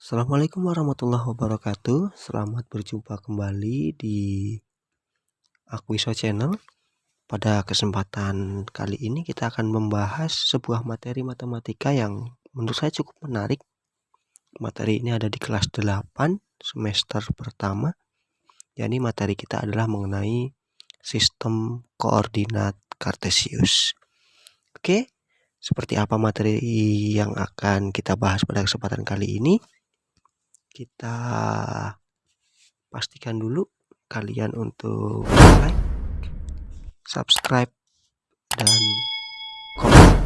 Assalamualaikum warahmatullahi wabarakatuh. Selamat berjumpa kembali di Akwiso Channel. Pada kesempatan kali ini kita akan membahas sebuah materi matematika yang menurut saya cukup menarik. Materi ini ada di kelas 8 semester pertama. Jadi materi kita adalah mengenai sistem koordinat Kartesius. Oke, seperti apa materi yang akan kita bahas pada kesempatan kali ini? Kita pastikan dulu kalian untuk like, subscribe, dan komen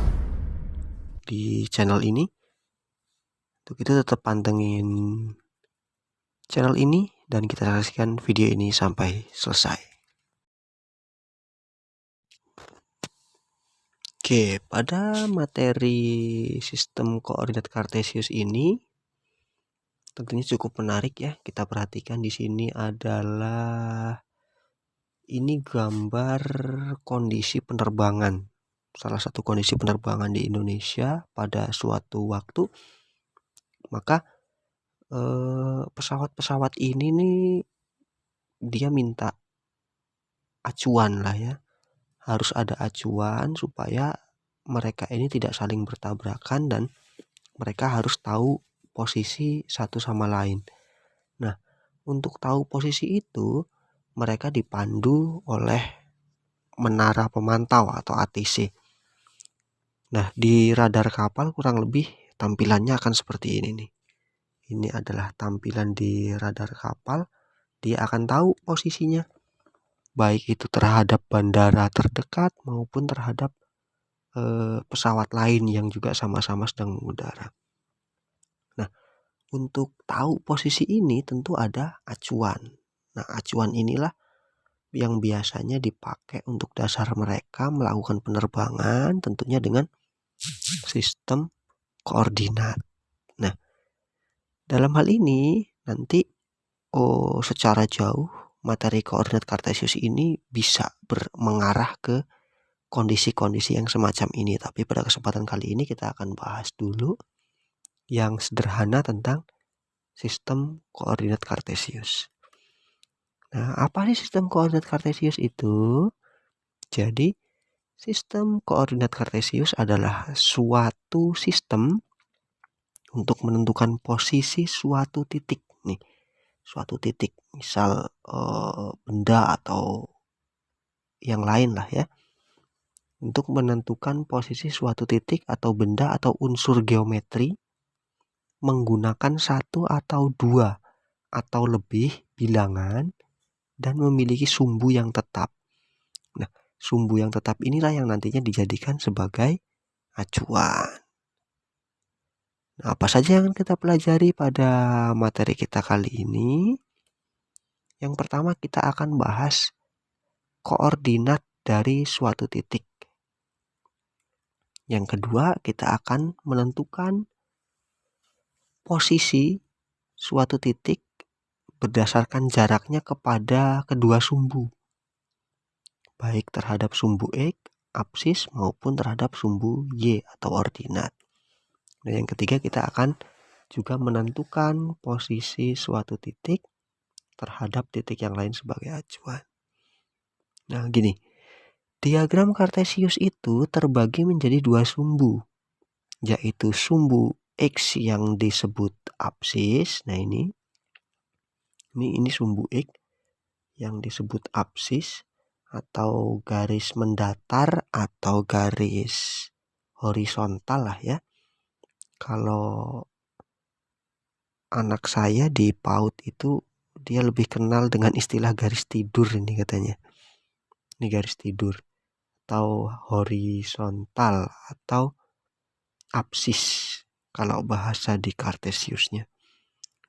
di channel ini. Untuk itu tetap pantengin channel ini dan kita saksikan video ini sampai selesai. Oke, pada materi sistem koordinat Kartesius ini tentunya cukup menarik ya. Kita perhatikan di sini adalah ini gambar kondisi penerbangan. Salah satu kondisi penerbangan di Indonesia pada suatu waktu. Maka pesawat-pesawat ini nih dia minta acuan lah ya. Harus ada acuan supaya mereka ini tidak saling bertabrakan dan mereka harus tahu posisi satu sama lain. Nah, untuk tahu posisi itu mereka dipandu oleh menara pemantau atau ATC. Nah, di radar kapal kurang lebih tampilannya akan seperti ini nih. Ini adalah tampilan di radar kapal. Dia akan tahu posisinya, baik itu terhadap bandara terdekat maupun terhadap pesawat lain yang juga sama-sama sedang mengudara. Nah, untuk tahu posisi ini tentu ada acuan. Nah, acuan inilah yang biasanya dipakai untuk dasar mereka melakukan penerbangan, tentunya dengan sistem koordinat. Nah, dalam hal ini nanti secara jauh materi koordinat Kartesius ini bisa mengarah ke kondisi-kondisi yang semacam ini. Tapi pada kesempatan kali ini kita akan bahas dulu yang sederhana tentang sistem koordinat Kartesius. Nah, apa sih sistem koordinat Kartesius itu? Jadi, sistem koordinat Kartesius adalah suatu sistem untuk menentukan posisi suatu titik nih. Suatu titik, misal benda atau yang lain lah ya. Untuk menentukan posisi suatu titik atau benda atau unsur geometri menggunakan satu atau dua atau lebih bilangan dan memiliki sumbu yang tetap. Nah, sumbu yang tetap inilah yang nantinya dijadikan sebagai acuan. Nah, apa saja yang kita pelajari pada materi kita kali ini? Yang pertama kita akan bahas koordinat dari suatu titik. Yang kedua kita akan menentukan posisi suatu titik berdasarkan jaraknya kepada kedua sumbu. Baik terhadap sumbu X, apsis maupun terhadap sumbu Y atau ordinat. Dan yang ketiga kita akan juga menentukan posisi suatu titik terhadap titik yang lain sebagai acuan. Nah, gini. Diagram Kartesius itu terbagi menjadi dua sumbu, yaitu sumbu X yang disebut apsis. Nah, ini sumbu X yang disebut apsis atau garis mendatar atau garis horizontal lah ya. Kalau anak saya di PAUD itu dia lebih kenal dengan istilah garis tidur ini katanya. Ini garis tidur atau horizontal atau apsis kalau bahasa di Kartesiusnya.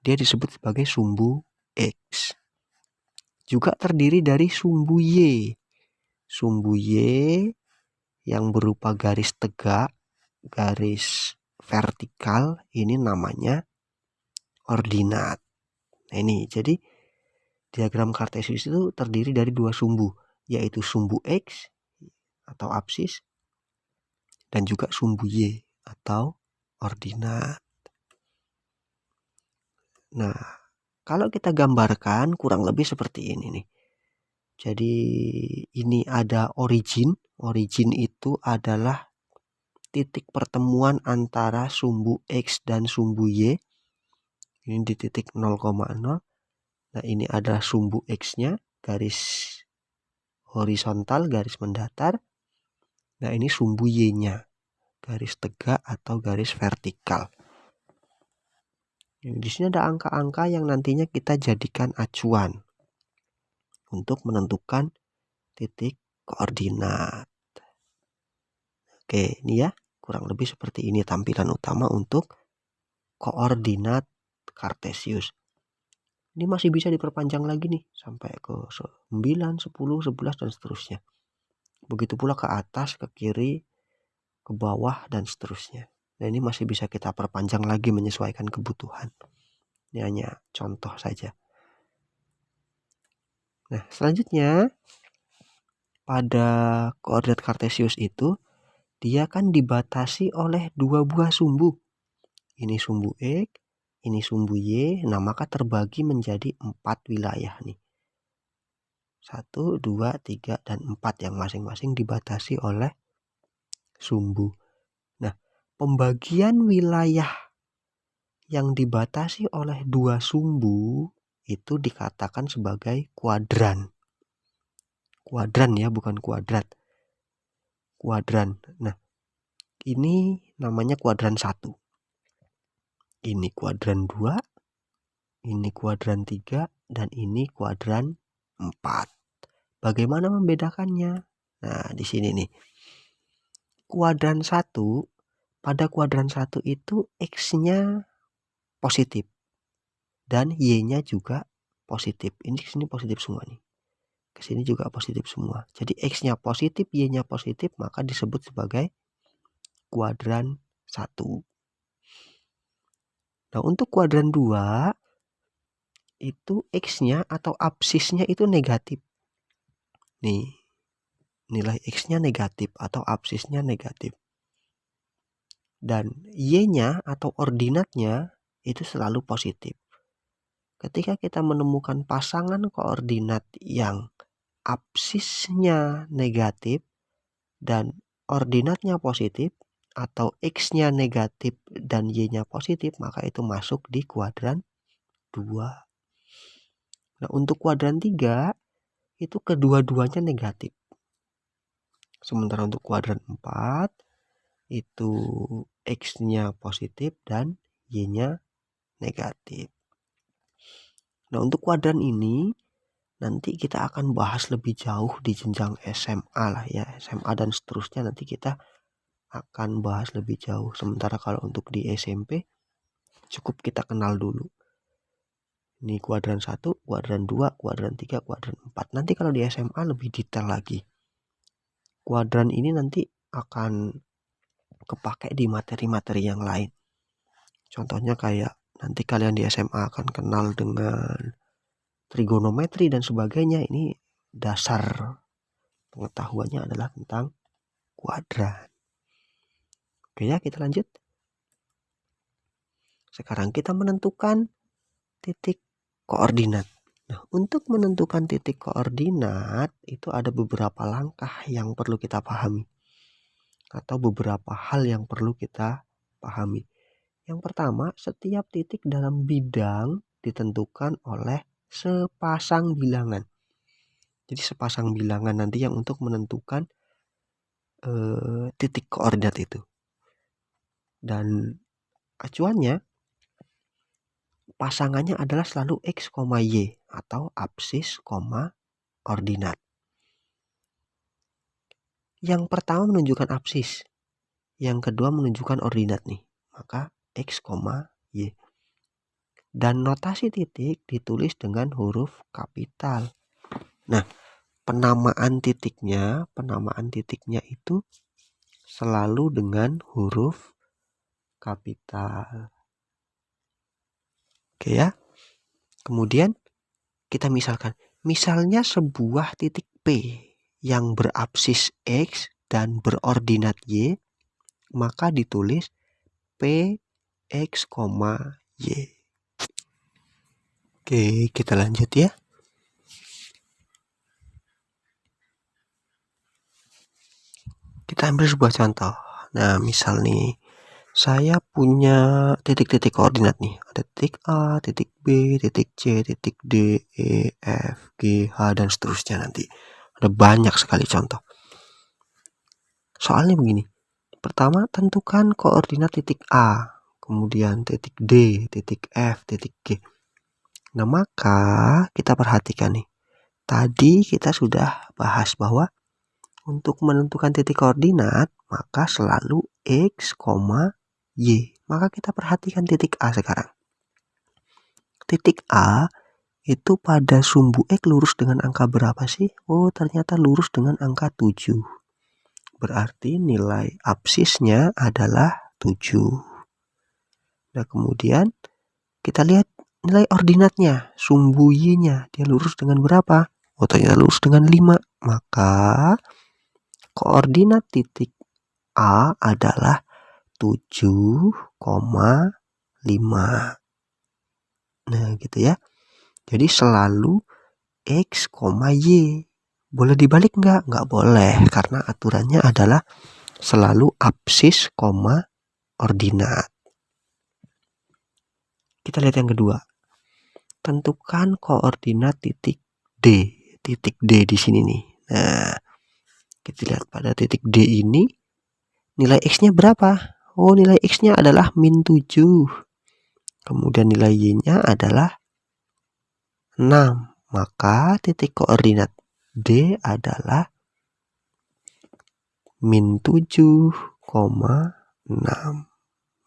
Dia disebut sebagai sumbu X. Juga terdiri dari sumbu Y. Sumbu Y yang berupa garis tegak, garis vertikal ini namanya ordinat. Nah ini, jadi diagram kartesius itu terdiri dari dua sumbu, yaitu sumbu X atau absis dan juga sumbu Y atau ordinat. Nah, kalau kita gambarkan kurang lebih seperti ini nih. Jadi ini ada origin. Origin itu adalah titik pertemuan antara sumbu X dan sumbu Y. Ini di titik 0,0. Nah, ini adalah sumbu X-nya, garis horizontal, garis mendatar. Nah, ini sumbu Y-nya, garis tegak atau garis vertikal. Di sini ada angka-angka yang nantinya kita jadikan acuan untuk menentukan titik koordinat. Oke, ini ya, kurang lebih seperti ini tampilan utama untuk koordinat kartesius. Ini masih bisa diperpanjang lagi nih sampai ke 9, 10, 11 dan seterusnya. Begitu pula ke atas, ke kiri, ke bawah dan seterusnya. Nah, ini masih bisa kita perpanjang lagi menyesuaikan kebutuhan. Ini hanya contoh saja. Nah, selanjutnya pada koordinat kartesius itu dia kan dibatasi oleh dua buah sumbu. Ini sumbu X, ini sumbu Y. Nah, maka terbagi menjadi 4 wilayah nih. 1, 2, 3, dan 4 yang masing-masing dibatasi oleh sumbu. Nah, pembagian wilayah yang dibatasi oleh dua sumbu itu dikatakan sebagai kuadran. Kuadran ya, bukan kuadrat. Kuadran. Nah, ini namanya kuadran 1. Ini kuadran 2, ini kuadran 3, dan ini kuadran 4. Bagaimana membedakannya? Nah, di sini nih. Kuadran 1, pada kuadran 1 itu X-nya positif dan Y-nya juga positif. Ini ke sini positif semua nih. Ke sini juga positif semua. Jadi X-nya positif, Y-nya positif, maka disebut sebagai kuadran 1. Nah, untuk kuadran 2 itu X-nya atau absisnya itu negatif. Nih, nilai X-nya negatif atau absisnya negatif. Dan Y-nya atau ordinatnya itu selalu positif. Ketika kita menemukan pasangan koordinat yang absisnya negatif dan ordinatnya positif, atau X-nya negatif dan Y-nya positif, maka itu masuk di kuadran 2. Nah, untuk kuadran 3 itu kedua-duanya negatif. Sementara untuk kuadran 4 itu X-nya positif dan Y-nya negatif. Nah, untuk kuadran ini nanti kita akan bahas lebih jauh di jenjang SMA lah ya. SMA dan seterusnya nanti kita akan bahas lebih jauh. Sementara kalau untuk di SMP cukup kita kenal dulu. Ini kuadran 1, kuadran 2, kuadran 3, kuadran 4. Nanti kalau di SMA lebih detail lagi. Kuadran ini nanti akan kepake di materi-materi yang lain. Contohnya kayak nanti kalian di SMA akan kenal dengan trigonometri dan sebagainya. Ini dasar pengetahuannya adalah tentang kuadran. Oke ya, kita lanjut. Sekarang kita menentukan titik koordinat. Nah, untuk menentukan titik koordinat itu ada beberapa langkah yang perlu kita pahami. Atau beberapa hal yang perlu kita pahami. Yang pertama, setiap titik dalam bidang ditentukan oleh sepasang bilangan. Jadi sepasang bilangan nanti yang untuk menentukan titik koordinat itu. Dan acuannya pasangannya adalah selalu X, Y atau absis, ordinat. Yang pertama menunjukkan absis, yang kedua menunjukkan ordinat nih. Maka X, Y. Dan notasi titik ditulis dengan huruf kapital. Nah, penamaan titiknya itu selalu dengan huruf kapital. Oke ya. Kemudian kita misalnya sebuah titik P yang berapsis X dan berordinat Y, maka ditulis P X, Y. Oke, kita lanjut ya. Kita ambil sebuah contoh. Nah, misal nih, saya punya titik-titik koordinat nih. Ada titik A, titik B, titik C, titik D, E, F, G, H, dan seterusnya nanti. Ada banyak sekali contoh. Soalnya begini. Pertama, tentukan koordinat titik A, kemudian titik D, titik F, titik G. Nah, maka kita perhatikan nih. Tadi kita sudah bahas bahwa untuk menentukan titik koordinat, maka selalu X, Y. Maka kita perhatikan titik A sekarang. Titik A itu pada sumbu X lurus dengan angka berapa sih? Oh, ternyata lurus dengan angka 7. Berarti nilai absisnya adalah 7. Nah, kemudian kita lihat nilai ordinatnya, sumbu Y-nya. Dia lurus dengan berapa? Oh, ternyata lurus dengan 5. Maka koordinat titik A adalah 7,5. Nah, gitu ya. Jadi selalu X, Y. Boleh dibalik nggak? Nggak boleh, karena aturannya adalah selalu absis, ordinat. Kita lihat yang kedua. Tentukan koordinat titik D. Titik D di sini nih. Nah, kita lihat pada titik D ini nilai X-nya berapa? Oh, nilai X-nya adalah min 7. Kemudian nilai Y-nya adalah 6. Maka titik koordinat D adalah min 7,6.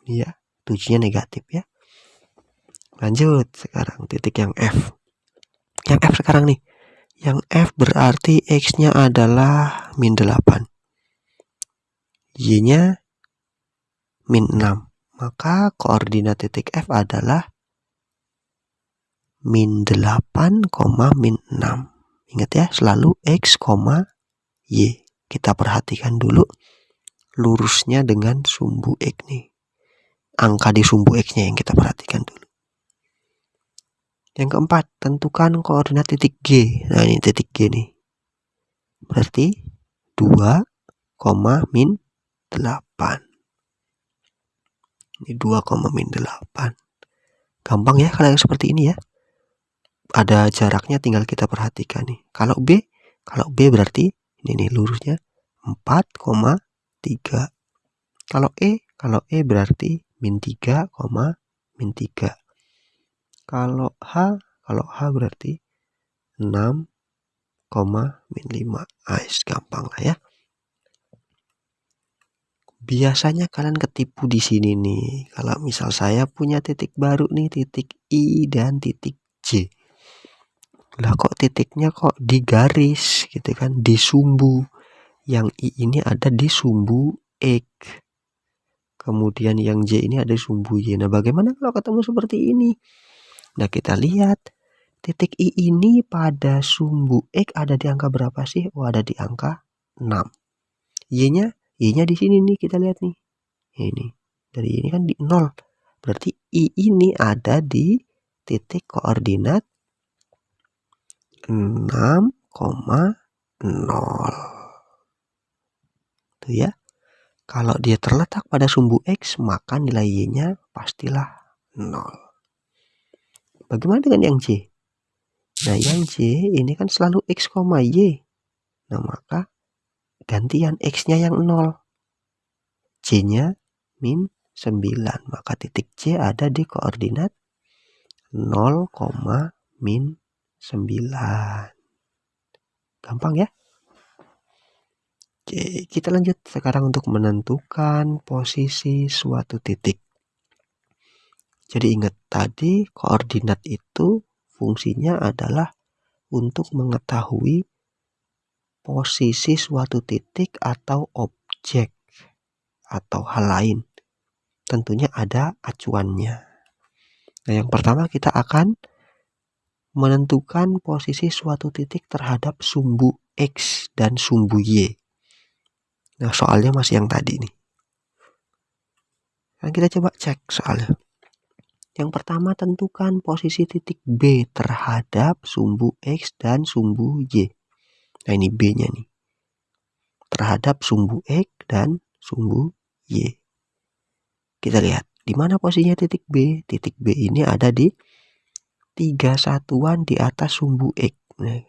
Ya, 7-nya negatif ya. Lanjut sekarang titik yang F. Yang F sekarang nih. Yang F berarti X-nya adalah min 8. Y-nya min 6. Maka koordinat titik F adalah min 8, min 6. Ingat ya, selalu X, Y. Kita perhatikan dulu lurusnya dengan sumbu X nih. Angka di sumbu X-nya yang kita perhatikan dulu. Yang keempat, tentukan koordinat titik G. Nah, ini titik G nih. Berarti 2, min 8. Ini 2, min 8. Gampang ya kalau yang seperti ini ya. Ada jaraknya, tinggal kita perhatikan nih. Kalau B berarti ini nih lurusnya 4,3. Kalau E berarti min 3, min 3. Kalau H berarti 6, min 5. Gampang lah ya. Biasanya kalian ketipu di sini nih. Kalau misal saya punya titik baru nih, titik I dan titik J. Lah kok titiknya kok di garis gitu kan, di sumbu. Yang I ini ada di sumbu X. Kemudian yang J ini ada di sumbu Y. Nah, bagaimana kalau ketemu seperti ini? Nah, kita lihat titik I ini pada sumbu X ada di angka berapa sih? Oh, ada di angka 6. Y-nya di sini nih, kita lihat nih. Ini. Dari ini kan di 0. Berarti I ini ada di titik koordinat 6,0. Tuh ya. Kalau dia terletak pada sumbu X, maka nilai Y-nya pastilah 0. Bagaimana dengan yang J? Nah, yang J ini kan selalu X, Y. Nah, maka gantian X-nya yang 0. J-nya min 9. Maka titik J ada di koordinat 0, min 9. Gampang ya? Oke, kita lanjut sekarang untuk menentukan posisi suatu titik. Jadi ingat tadi koordinat itu fungsinya adalah untuk mengetahui posisi suatu titik atau objek atau hal lain. tentunya ada acuannya. Nah, yang pertama kita akan menentukan posisi suatu titik terhadap sumbu X dan sumbu Y. Nah, soalnya masih yang tadi nih. Nah, kita coba cek soalnya. Yang pertama, tentukan posisi titik B terhadap sumbu X dan sumbu Y. Nah, ini B-nya nih. Terhadap sumbu X dan sumbu Y. Kita lihat, di mana posisinya titik B? Titik B ini ada di 3 satuan di atas sumbu X. Nah,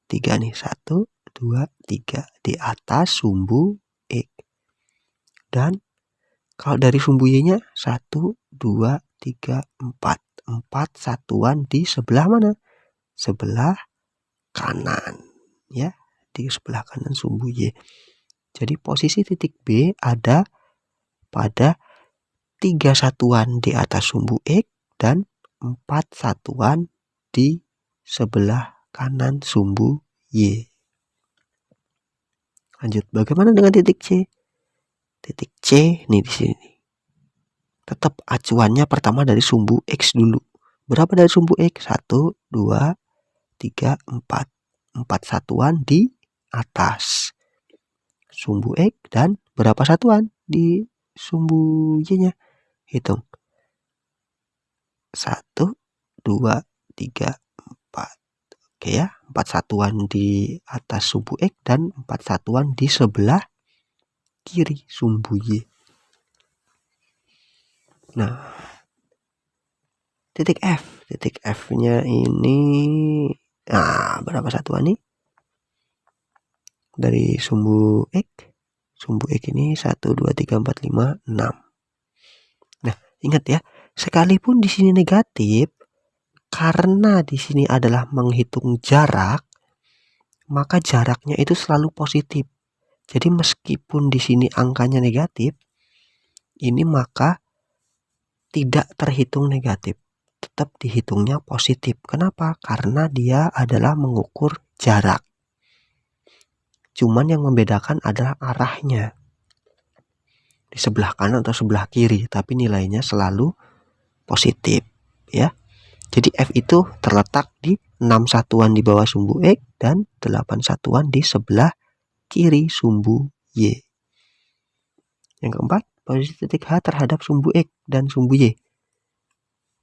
3 nih, 1, 2, 3 di atas sumbu X. Dan kalau dari sumbu Y-nya 1, 2, 3, 4. 4 satuan di sebelah mana? Sebelah kanan. Ya, di sebelah kanan sumbu Y. Jadi posisi titik B ada pada 3 satuan di atas sumbu X dan 4 satuan di sebelah kanan sumbu Y. Lanjut, bagaimana dengan titik C? Titik C nih di sini. Tetap acuannya pertama dari sumbu X dulu. Berapa dari sumbu X? 1, 2, 3, 4. 4 satuan di atas sumbu X dan berapa satuan di sumbu Y-nya? Hitung. 1, 2, 3, 4. Oke ya, 4 satuan di atas sumbu X dan 4 satuan di sebelah kiri sumbu Y. Nah, titik F. Titik F-nya ini, nah, berapa satuan nih? Dari sumbu X. Sumbu X ini 1, 2, 3, 4, 5, 6. Nah, ingat ya, sekalipun di sini negatif, karena di sini adalah menghitung jarak, maka jaraknya itu selalu positif. Jadi meskipun di sini angkanya negatif, ini maka tidak terhitung negatif, tetap dihitungnya positif. Kenapa? Karena dia adalah mengukur jarak. Cuman yang membedakan adalah arahnya. Di sebelah kanan atau sebelah kiri, tapi nilainya selalu positif, ya. Jadi F itu terletak di 6 satuan di bawah sumbu X dan 8 satuan di sebelah kiri sumbu Y. Yang keempat, posisi titik H terhadap sumbu X dan sumbu Y.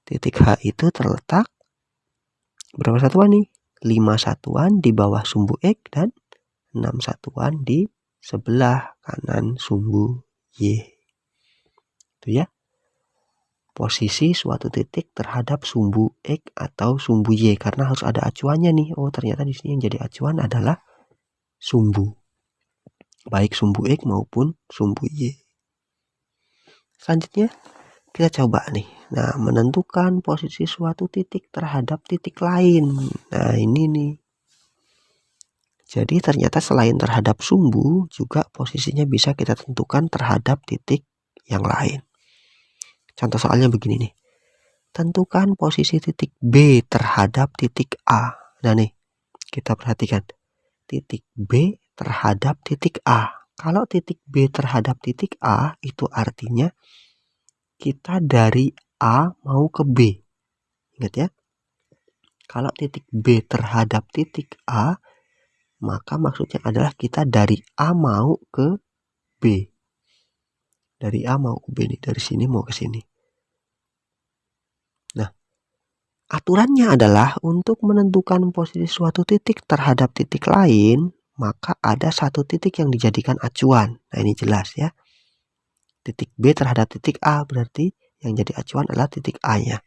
Titik H itu terletak berapa satuan nih? 5 satuan di bawah sumbu X dan 6 satuan di sebelah kanan sumbu Y. Itu ya. Posisi suatu titik terhadap sumbu X atau sumbu Y, karena harus ada acuannya nih. Oh, ternyata di sini yang jadi acuan adalah sumbu. Baik sumbu X maupun sumbu Y. Selanjutnya kita coba nih. Nah, menentukan posisi suatu titik terhadap titik lain. Nah, ini nih. Jadi ternyata selain terhadap sumbu, juga posisinya bisa kita tentukan terhadap titik yang lain. Contoh soalnya begini nih. Tentukan posisi titik B terhadap titik A. Nah nih, kita perhatikan. Titik B terhadap titik A. Kalau titik B terhadap titik A, itu artinya kita dari A mau ke B. Ingat ya. Kalau titik B terhadap titik A, maka maksudnya adalah kita dari A mau ke B. Dari A mau ke B nih, dari sini mau ke sini. Nah, aturannya adalah untuk menentukan posisi suatu titik terhadap titik lain, maka ada satu titik yang dijadikan acuan. Nah, ini jelas ya. Titik B terhadap titik A, berarti yang jadi acuan adalah titik A-nya.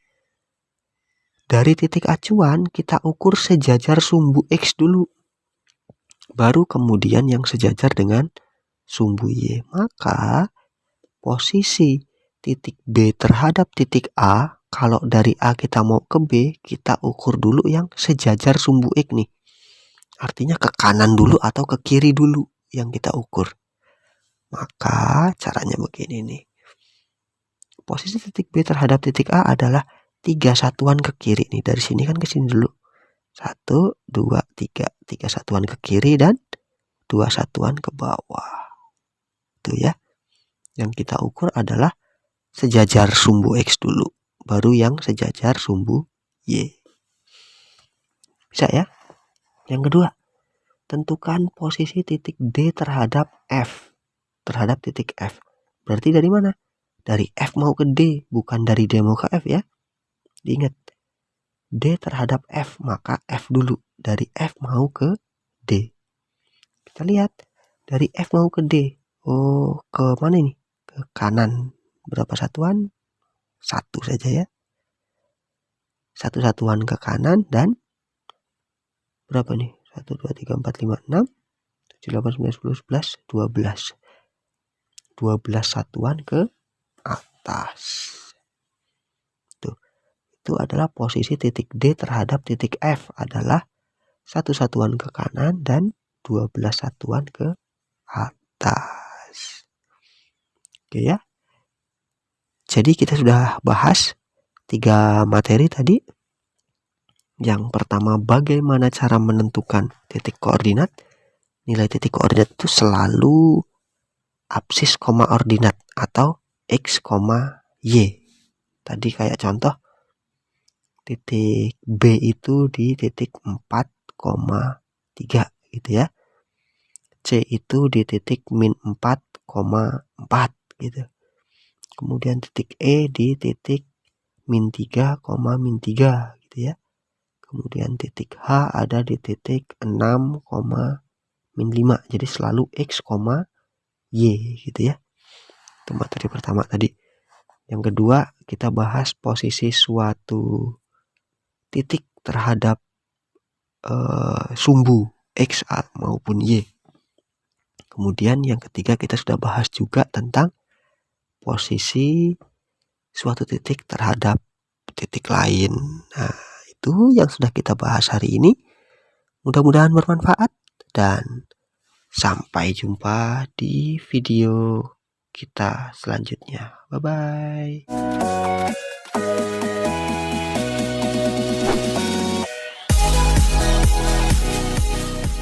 Dari titik acuan kita ukur sejajar sumbu X dulu. Baru kemudian yang sejajar dengan sumbu Y. Maka posisi titik B terhadap titik A, kalau dari A kita mau ke B, kita ukur dulu yang sejajar sumbu X nih. Artinya ke kanan dulu atau ke kiri dulu yang kita ukur. Maka caranya begini nih. Posisi titik B terhadap titik A adalah 3 satuan ke kiri nih. Dari sini kan ke sini dulu. 1, 2, 3. 3 satuan ke kiri dan 2 satuan ke bawah. Itu ya. Yang kita ukur adalah sejajar sumbu X dulu, baru yang sejajar sumbu Y. Bisa ya? Yang kedua, tentukan posisi titik D terhadap F. Terhadap titik F. Berarti dari mana? Dari F mau ke D, bukan dari D mau ke F ya. Diingat, D terhadap F, maka F dulu. Dari F mau ke D. Kita lihat, dari F mau ke D. Oh, ke mana ini? Ke kanan. Berapa satuan? 1 saja ya. 1 satuan ke kanan dan berapa nih? 1, 2, 3, 4, 5, 6, 7, 8, 9, 10, 11, 12. 12 satuan ke atas. Itu adalah posisi titik D terhadap titik F adalah 1 satuan ke kanan dan 12 satuan ke atas. Oke ya. Jadi kita sudah bahas 3 materi tadi. Yang pertama, bagaimana cara menentukan titik koordinat. Nilai titik koordinat itu selalu absis, ordinat atau X, Y. Tadi kayak contoh, titik B itu di titik 4,3 gitu ya. C itu di titik min 4,4 gitu. Kemudian titik E di titik min 3, min 3 gitu ya. Kemudian titik H ada di titik 6, min 5. Jadi selalu X, Y gitu ya. Itu materi pertama tadi. Yang kedua, kita bahas posisi suatu titik terhadap sumbu X maupun Y. Kemudian yang ketiga, kita sudah bahas juga tentang posisi suatu titik terhadap titik lain. Nah, itu yang sudah kita bahas hari ini. Mudah-mudahan bermanfaat dan sampai jumpa di video kita selanjutnya. Bye-bye.